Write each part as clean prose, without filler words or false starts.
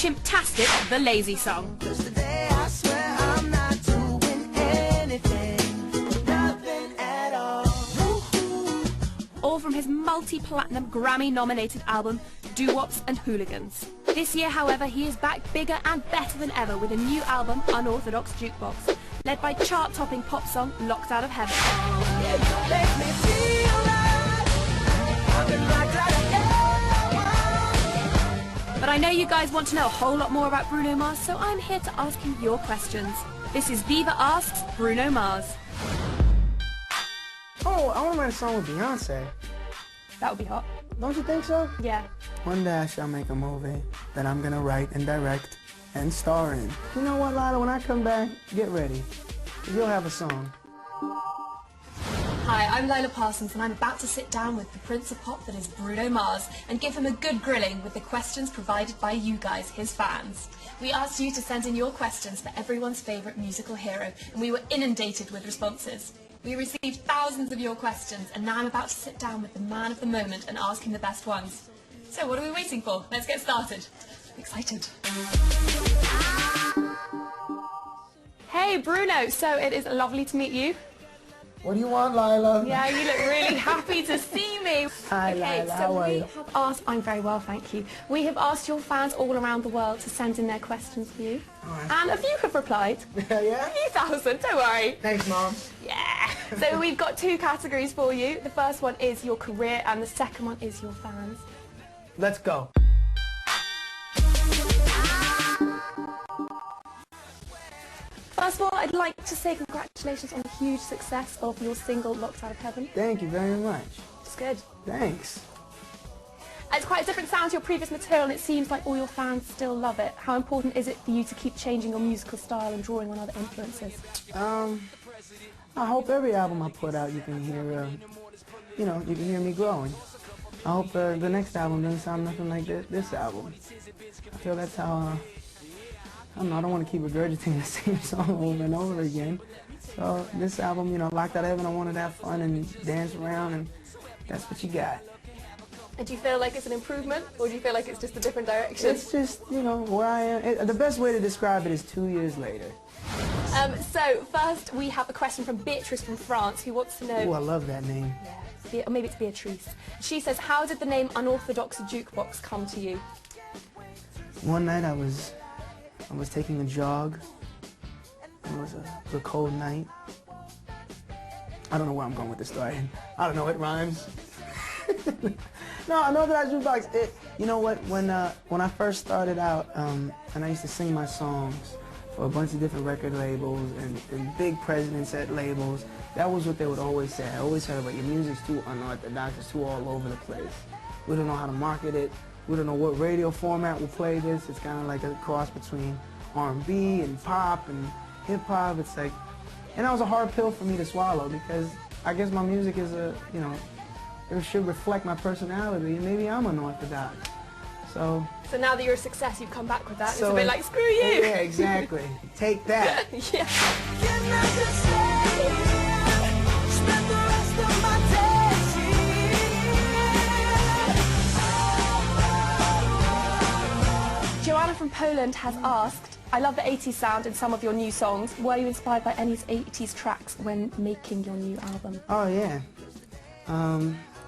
Chimptastic, the Lazy Song. Today I swear I'm not doing anything, nothing at all. All from his multi-platinum Grammy-nominated album, Doo-Wops and Hooligans. This year, however, he is back bigger and better than ever with a new album, Unorthodox Jukebox, led by chart-topping pop song Locked Out of Heaven. Make me feel like I've been locked out of heaven. But I know you guys want to know a whole lot more about Bruno Mars, so I'm here to ask him your questions. This is Viva Asks Bruno Mars. Oh, I want to write a song with Beyonce. That would be hot. Don't you think so? Yeah. One day I shall make a movie that I'm gonna write and direct and star in. You know what, Lila? When I come back, get ready. You'll have a song. Hi, I'm Lila Parsons and I'm about to sit down with the Prince of Pop that is Bruno Mars and give him a good grilling with the questions provided by you guys, his fans. We asked you to send in your questions for everyone's favourite musical hero and we were inundated with responses. We received thousands of your questions and now I'm about to sit down with the man of the moment and ask him the best ones. So what are we waiting for? Let's get started. I'm excited. Hey Bruno, so it is lovely to meet you. What do you want, Lila? Yeah, you look really happy to see me. Hi, Okay, Lila. so How are we you? have asked, I'm very well, thank you. We have asked your fans all around the world to send in their questions for you. Alright. And a few have replied. Yeah? A few thousand, don't worry. Thanks, Mom. Yeah. So we've got two categories for you. The first one is your career and the second one is your fans. Let's go. First of all, I'd like to say congratulations on the huge success of your single Locked Out of Heaven. Thank you very much. It's good. Thanks. It's quite a different sound to your previous material and it seems like all your fans still love it. How important is it for you to keep changing your musical style and drawing on other influences? I hope every album I put out you can hear, you can hear me growing. I hope the next album doesn't sound nothing like this album. I feel that's how, I don't want to keep regurgitating the same song over and over again. So this album, Locked Out of Heaven, I wanted to have fun and dance around, and that's what you got. And do you feel like it's an improvement or do you feel like it's just a different direction? It's just, where I am. The best way to describe it is 2 years later. So first we have a question from Beatrice from France who wants to know... Oh, I love that name. Yeah, or maybe it's Beatrice. She says, how did the name Unorthodox Jukebox come to you? One night I was taking a jog. It was a cold night. I don't know where I'm going with this story. I don't know, it rhymes. No, Unorthodox Jukebox, you know what, when I first started out, and I used to sing my songs for a bunch of different record labels and big presidents at labels, that was what they would always say. I always heard about your music's too unorthodox, it's too all over the place. We don't know how to market it. We don't know what radio format will play this. It's kind of like a cross between R&B and pop and hip-hop. It's like, and that was a hard pill for me to swallow because I guess my music is it should reflect my personality, and maybe I'm unorthodox. So now that you're a success, you've come back with that. So it's a bit like, screw you. Yeah, exactly. Take that. Yeah. Spend the rest of my days here. Joanna from Poland has asked, I love the 80s sound in some of your new songs. Were you inspired by any 80s tracks when making your new album? Oh, yeah.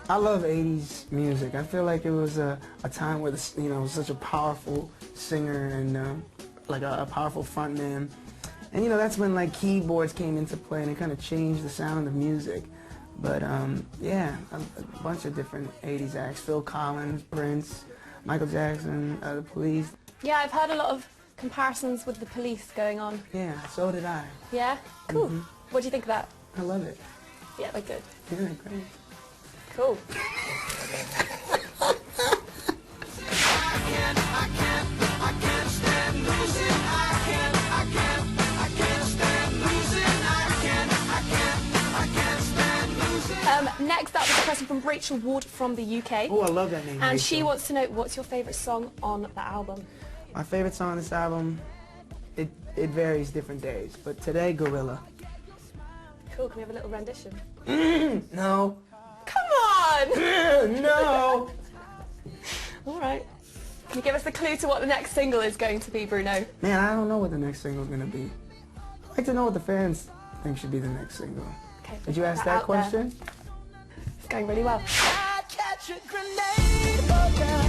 I love 80s music. I feel like it was a time where, such a powerful singer and like a powerful frontman. And, that's when, like, keyboards came into play and it kind of changed the sound of music. But, yeah, a bunch of different 80s acts. Phil Collins, Prince, Michael Jackson, The Police. Yeah, I've heard a lot of comparisons with The Police going on. Yeah, so did I. Yeah? Cool. Mm-hmm. What do you think of that? I love it. Yeah, they're good. Yeah, great. Cool. Next up is a question from Rachel Ward from the UK. Oh, I love that name, And Rachel. she wants to know, what's your favourite song on the album? My favorite song on this album, it varies different days, but today, Gorilla. Cool, can we have a little rendition? No. Come on! No! All right. Can you give us a clue to what the next single is going to be, Bruno? Man, I don't know what the next single is gonna be. I'd like to know what the fans think should be the next single. Okay, Did you ask that out there. question? It's going really well. I catch a grenade for ya.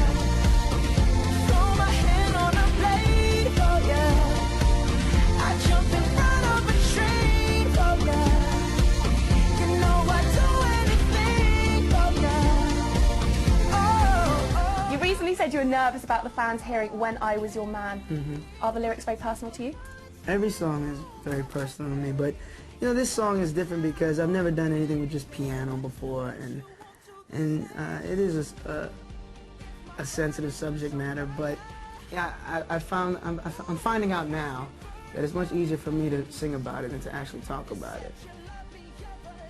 Throw my hand on a blade for ya. I jump in front of a train for ya. You know I'd do anything for ya. Oh. You recently said you were nervous about the fans hearing When I Was Your Man. Are the lyrics very personal to you? Every song is very personal to me, but you know, this song is different because I've never done anything with just piano before, and it is a sensitive subject matter. But yeah, I'm finding out now that it's much easier for me to sing about it than to actually talk about it.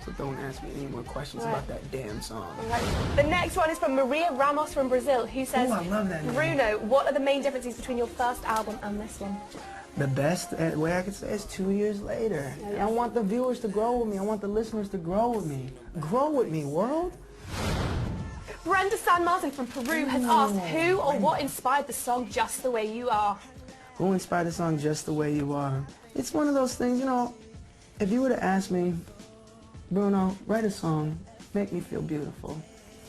So don't ask me any more questions about that damn song. Right. The next one is from Maria Ramos from Brazil, who says, Ooh, I love that name. Bruno, what are the main differences between your first album and this one? The best way I could say is 2 years later. And I want the viewers to grow with me. I want the listeners to grow with me. Grow with me, world. Brenda San Martin from Peru has asked who or what inspired the song Just the Way You Are. Who inspired the song Just the Way You Are? It's one of those things, you know, if you were to ask me, Bruno, write a song, make me feel beautiful,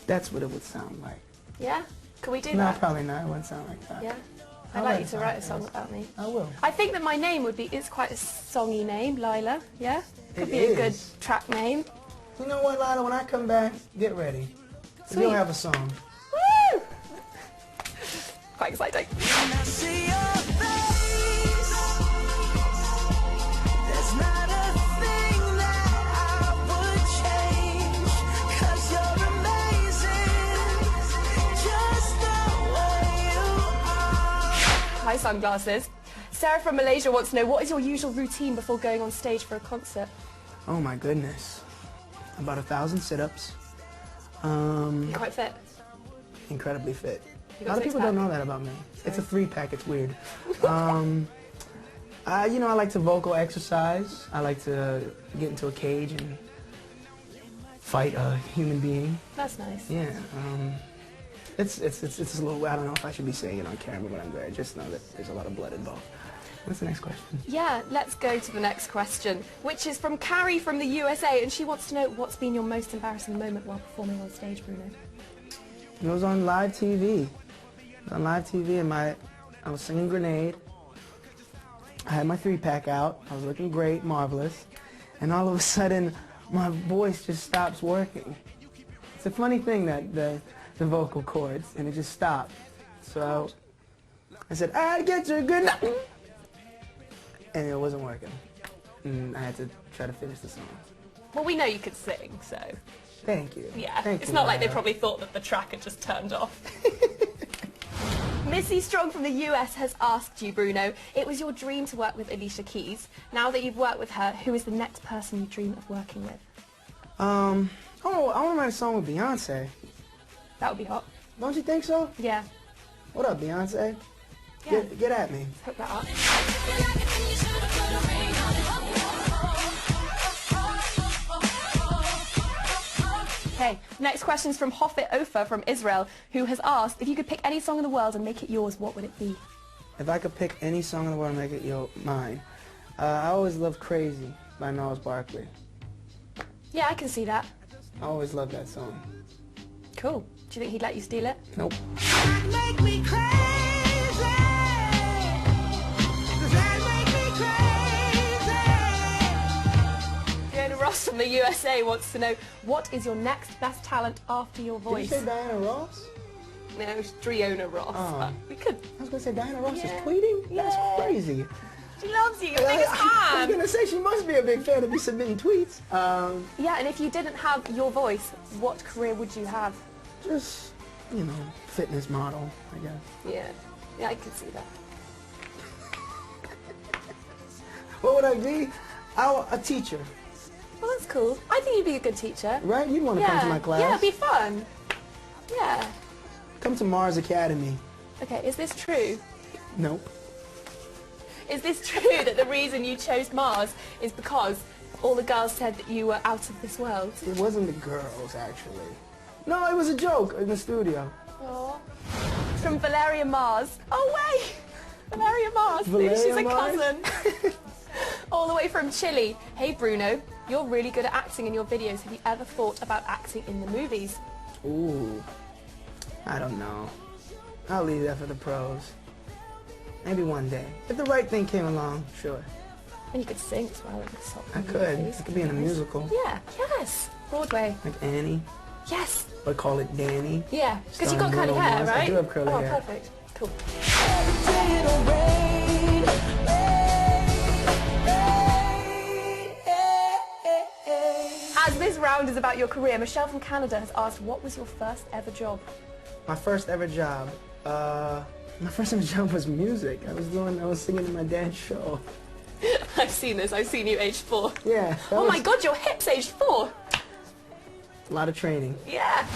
that's what it would sound like. Yeah? Can we do No, that? probably not. It wouldn't sound like that. Yeah? I'd I'll like write you a to song, write a yes. song about me. I will. I think that my name would be, it's quite a songy name, Lila, yeah? Could It be a good is. track name. You know what, Lila? When I come back, get ready. Sweet. You'll have a song. Woo! Quite exciting. When I see your face, there's not a thing that I would change. 'Cause you're amazing, just the way you are. Hi, sunglasses. Sarah from Malaysia wants to know, what is your usual routine before going on stage for a concert? Oh my goodness. About 1,000 sit-ups. You're quite fit. Incredibly fit. You A got lot of people don't six-pack? know that about me. It's a 3-pack, it's weird. You know, I like to vocal exercise. I like to get into a cage and fight a human being. That's nice. Yeah. It's a little, I don't know if I should be saying it on camera, but I'm glad. Just know that there's a lot of blood involved. What's the next question? Yeah, let's go to the next question, which is from Carrie from the USA, and she wants to know, what's been your most embarrassing moment while performing on stage, Bruno? It was on live TV. On live TV, and I was singing Grenade. I had my 3-pack out. I was looking great, marvelous. And all of a sudden, my voice just stops working. It's a funny thing, that the vocal cords, and it just stopped. So I said, I'd get you a good night. And it wasn't working. And I had to try to finish the song. Well, we know you could sing, so Thank you. yeah. Thank It's you, not like they Lila. probably thought that the track had just turned off. Missy Strong from the US has asked you, Bruno, it was your dream to work with Alicia Keys. Now that you've worked with her, who is the next person you dream of working with? Oh, I want to write a song with Beyonce. That would be hot. Don't you think so? Yeah. What up, Beyonce? Yeah. Get at me. Hook that up. Okay, next question is from Hofit Ofer from Israel, who has asked, if you could pick any song in the world and make it yours, what would it be? If I could pick any song in the world and make it mine, I always loved Crazy by Gnarls Barkley. Yeah, I can see that. I always loved that song. Cool. Do you think he'd let you steal it? Nope. Make me crazy. That make me crazy. Fiona Ross from the USA wants to know, what is your next best talent after your Did you voice? say Diana Ross? No, it's Driona Ross. Oh. But we could. I was going to say Diana Ross Yeah. is tweeting? That's Yeah. crazy. She loves you, your biggest I was fan. going to say she must be a big fan of me submitting tweets. Yeah, and if you didn't have your voice, what career would you have? Just, you know, fitness model, I guess. Yeah, I can see that. What would I be? A teacher, Well, that's cool. I think you'd be a good teacher. right? You'd want to come to my class. Yeah, it'd be fun. Yeah. Come to Mars Academy. Okay, is this true? Nope. Is this true that the reason you chose Mars is because all the girls said that you were out of this world? It wasn't the girls, actually. No, it was a joke in the studio. Aww. from Valeria Mars. Oh wait! Valeria Mars. Maybe she's a cousin. All the way from Chile. Hey Bruno, you're really good at acting in your videos. Have you ever thought about acting in the movies? Ooh, I don't know. I'll leave that for the pros. Maybe one day. If the right thing came along, sure. And you could sing as well. I could. I could be in a musical. Yeah, yes. Broadway. Like Annie. Yes. Or call it Danny. Yeah, because you've got Starring curly Bruno hair, Mars. right? I do have curly hair. Oh, perfect. Cool. Every day it'll rain, As this round is about your career, Michelle from Canada has asked, what was your first ever job? My first ever job. My first ever job was music. I was singing in my dad's show. I've seen this. I've seen you aged 4. Yeah. Oh my God, your hips aged 4. A lot of training. Yeah.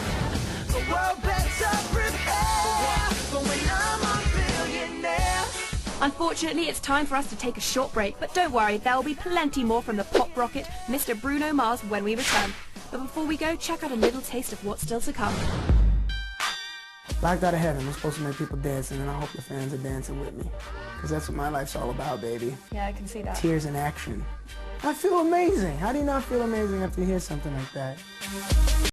the world better prepare for when I'm a billionaire. Unfortunately, it's time for us to take a short break, but don't worry, there will be plenty more from the pop rocket, Mr. Bruno Mars, when we return. But before we go, check out a little taste of what's still to come. Locked Out of Heaven was supposed to make people dancing, and I hope the fans are dancing with me. Because that's what my life's all about, baby. Yeah, I can see that. Tears in action. I feel amazing. How do you not feel amazing after you hear something like that?